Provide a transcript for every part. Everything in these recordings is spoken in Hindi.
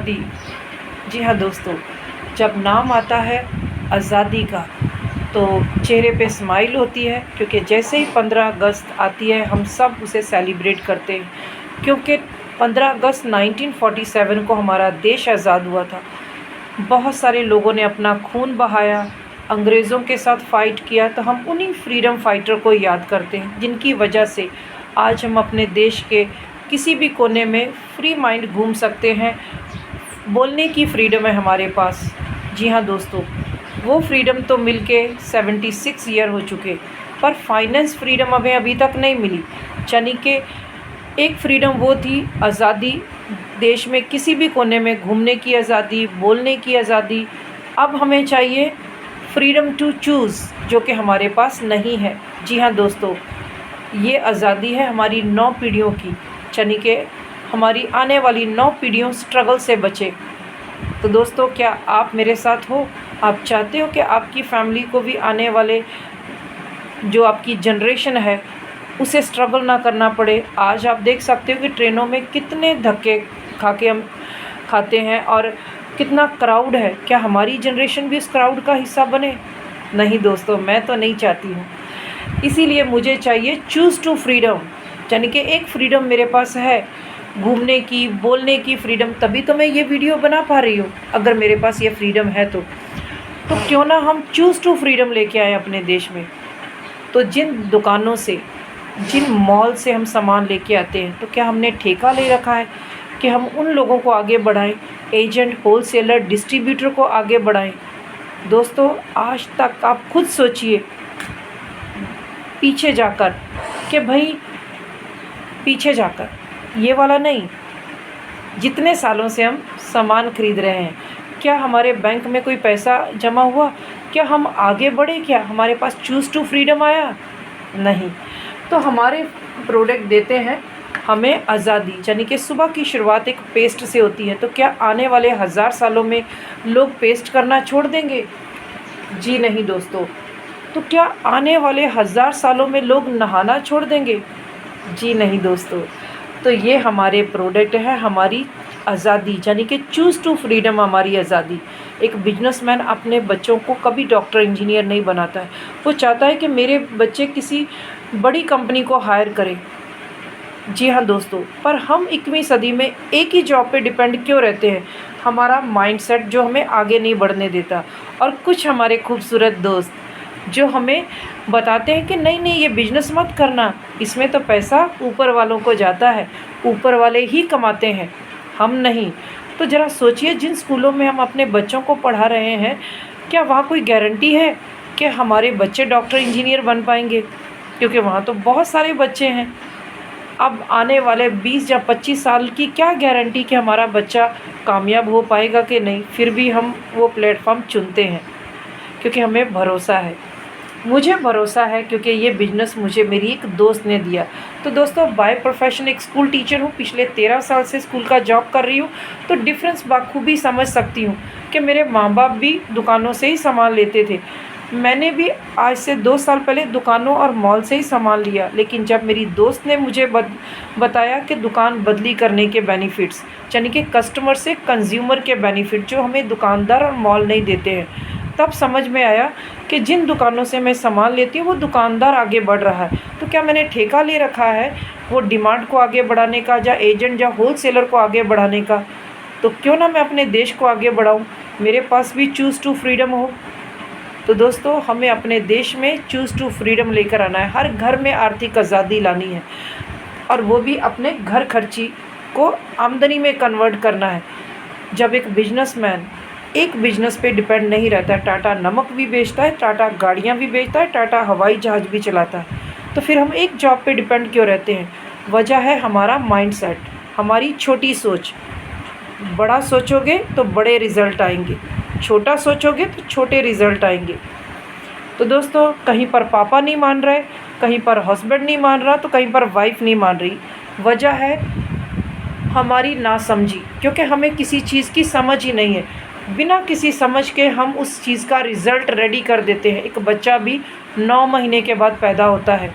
आज़ादी। जी हाँ दोस्तों, जब नाम आता है आज़ादी का तो चेहरे पे स्माइल होती है, क्योंकि जैसे ही 15 अगस्त आती है हम सब उसे सेलिब्रेट करते हैं, क्योंकि 15 अगस्त 1947 को हमारा देश आज़ाद हुआ था। बहुत सारे लोगों ने अपना खून बहाया, अंग्रेज़ों के साथ फ़ाइट किया, तो हम उन्हीं फ्रीडम फाइटर को याद करते हैं, जिनकी वजह से आज हम अपने देश के किसी भी कोने में फ्री माइंड घूम सकते हैं। बोलने की फ्रीडम है हमारे पास। जी हाँ दोस्तों, वो फ्रीडम तो मिल के 76 ईयर हो चुके, पर फाइनेंस फ्रीडम हमें अभी तक नहीं मिली। यानी कि एक फ्रीडम वो थी आज़ादी, देश में किसी भी कोने में घूमने की आज़ादी, बोलने की आज़ादी। अब हमें चाहिए फ्रीडम टू चूज़, जो कि हमारे पास नहीं है। जी हाँ दोस्तों, ये आज़ादी है हमारी 9 पीढ़ियों की, यानी कि हमारी आने वाली 9 पीढ़ियों स्ट्रगल से बचे। तो दोस्तों, क्या आप मेरे साथ हो? आप चाहते हो कि आपकी फैमिली को भी आने वाले जो आपकी जनरेशन है उसे स्ट्रगल ना करना पड़े? आज आप देख सकते हो कि ट्रेनों में कितने धक्के हम खाते हैं और कितना क्राउड है। क्या हमारी जनरेशन भी उस क्राउड का हिस्सा बने? नहीं दोस्तों, मैं तो नहीं चाहती हूँ। इसीलिए मुझे चाहिए चूज़ टू फ्रीडम, यानी कि एक फ्रीडम मेरे पास है घूमने की, बोलने की फ्रीडम, तभी तो मैं ये वीडियो बना पा रही हूँ। अगर मेरे पास ये फ्रीडम है तो क्यों ना हम चूज़ टू फ्रीडम लेके आए अपने देश में। तो जिन दुकानों से, जिन मॉल से हम सामान लेके आते हैं, तो क्या हमने ठेका ले रखा है कि हम उन लोगों को आगे बढ़ाएं, एजेंट, होलसेलर, डिस्ट्रीब्यूटर को आगे बढ़ाएं? दोस्तों, आज तक आप खुद सोचिए पीछे जाकर कि भाई पीछे जाकर ये वाला नहीं, जितने सालों से हम सामान खरीद रहे हैं, क्या हमारे बैंक में कोई पैसा जमा हुआ? क्या हम आगे बढ़े? क्या हमारे पास चूज़ टू फ्रीडम आया? नहीं। तो हमारे प्रोडक्ट देते हैं हमें आज़ादी, यानी कि सुबह की शुरुआत एक पेस्ट से होती है। तो क्या आने वाले 1000 सालों में लोग पेस्ट करना छोड़ देंगे? जी नहीं दोस्तों। तो क्या आने वाले 1000 सालों में लोग नहाना छोड़ देंगे? जी नहीं दोस्तों। तो ये हमारे प्रोडक्ट है, हमारी आज़ादी, यानी कि चूज़ टू फ्रीडम हमारी आज़ादी। एक बिजनेसमैन अपने बच्चों को कभी डॉक्टर, इंजीनियर नहीं बनाता है। वो चाहता है कि मेरे बच्चे किसी बड़ी कंपनी को हायर करें। जी हाँ दोस्तों, पर हम 21वीं सदी में एक ही जॉब पे डिपेंड क्यों रहते हैं? हमारा माइंडसेट जो हमें आगे नहीं बढ़ने देता, और कुछ हमारे खूबसूरत दोस्त जो हमें बताते हैं कि नहीं नहीं, ये बिजनेस मत करना, इसमें तो पैसा ऊपर वालों को जाता है, ऊपर वाले ही कमाते हैं, हम नहीं। तो ज़रा सोचिए, जिन स्कूलों में हम अपने बच्चों को पढ़ा रहे हैं, क्या वहाँ कोई गारंटी है कि हमारे बच्चे डॉक्टर, इंजीनियर बन पाएंगे? क्योंकि वहाँ तो बहुत सारे बच्चे हैं। अब आने वाले 20 या 25 साल की क्या गारंटी कि हमारा बच्चा कामयाब हो पाएगा कि नहीं? फिर भी हम वो प्लेटफॉर्म चुनते हैं क्योंकि हमें भरोसा है। मुझे भरोसा है क्योंकि ये बिज़नेस मुझे मेरी एक दोस्त ने दिया। तो दोस्तों, बाय प्रोफेशन एक स्कूल टीचर हूँ, पिछले 13 साल से स्कूल का जॉब कर रही हूँ। तो डिफरेंस बाखूबी समझ सकती हूँ कि मेरे माँ बाप भी दुकानों से ही सामान लेते थे। मैंने भी आज से 2 साल पहले दुकानों और मॉल से ही सामान लिया, लेकिन जब मेरी दोस्त ने मुझे बताया कि दुकान बदली करने के बेनिफिट्स, यानी कि कस्टमर से कंज्यूमर के बेनिफिट जो हमें दुकानदार और मॉल नहीं देते हैं, तब समझ में आया कि जिन दुकानों से मैं सामान लेती हूँ वो दुकानदार आगे बढ़ रहा है। तो क्या मैंने ठेका ले रखा है वो डिमांड को आगे बढ़ाने का, या एजेंट या होलसेलर को आगे बढ़ाने का? तो क्यों ना मैं अपने देश को आगे बढ़ाऊँ, मेरे पास भी चूज़ टू फ्रीडम हो। तो दोस्तों, हमें अपने देश में चूज़ टू फ्रीडम लेकर आना है। हर घर में आर्थिक आज़ादी लानी है, और वो भी अपने घर खर्ची को आमदनी में कन्वर्ट करना है। जब एक बिजनेसमैन एक बिज़नेस पे डिपेंड नहीं रहता है, टाटा नमक भी बेचता है, टाटा गाड़ियाँ भी बेचता है, टाटा हवाई जहाज़ भी चलाता है, तो फिर हम एक जॉब पे डिपेंड क्यों रहते हैं? वजह है हमारा माइंडसेट, हमारी छोटी सोच। बड़ा सोचोगे तो बड़े रिज़ल्ट आएंगे, छोटा सोचोगे तो छोटे रिज़ल्ट आएंगे। तो दोस्तों, कहीं पर पापा नहीं मान रहे, कहीं पर हस्बैंड नहीं मान रहा, तो कहीं पर वाइफ नहीं मान रही। वजह है हमारी नासमझी, क्योंकि हमें किसी चीज़ की समझ ही नहीं है। बिना किसी समझ के हम उस चीज़ का रिज़ल्ट रेडी कर देते हैं। एक बच्चा भी 9 महीने के बाद पैदा होता है,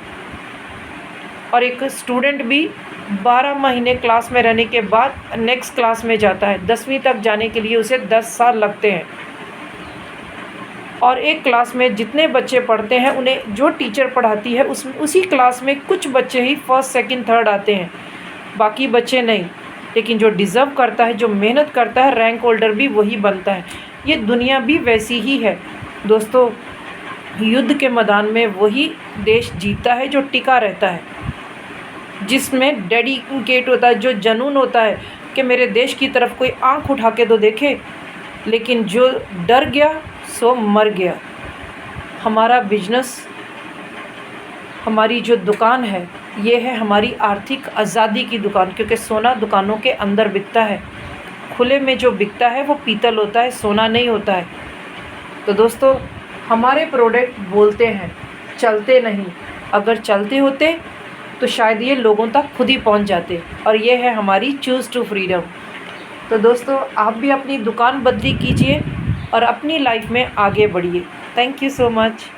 और एक स्टूडेंट भी 12 महीने क्लास में रहने के बाद नेक्स्ट क्लास में जाता है। 10वीं तक जाने के लिए उसे 10 साल लगते हैं। और एक क्लास में जितने बच्चे पढ़ते हैं उन्हें जो टीचर पढ़ाती है उसी क्लास में कुछ बच्चे ही फर्स्ट सेकंड थर्ड आते हैं, बाकी बच्चे नहीं। लेकिन जो डिज़र्व करता है, जो मेहनत करता है, रैंक होल्डर भी वही बनता है। ये दुनिया भी वैसी ही है दोस्तों। युद्ध के मैदान में वही देश जीतता है जो टिका रहता है, जिसमें डेडिकेट होता है, जो जुनून होता है कि मेरे देश की तरफ कोई आँख उठा के तो देखे। लेकिन जो डर गया सो मर गया। हमारा बिजनेस, हमारी जो दुकान है, ये है हमारी आर्थिक आज़ादी की दुकान, क्योंकि सोना दुकानों के अंदर बिकता है। खुले में जो बिकता है वो पीतल होता है, सोना नहीं होता है। तो दोस्तों, हमारे प्रोडक्ट बोलते हैं, चलते नहीं। अगर चलते होते तो शायद ये लोगों तक खुद ही पहुंच जाते। और ये है हमारी चूज़ टू फ्रीडम। तो दोस्तों, आप भी अपनी दुकान बदली कीजिए और अपनी लाइफ में आगे बढ़िए। Thank you so much.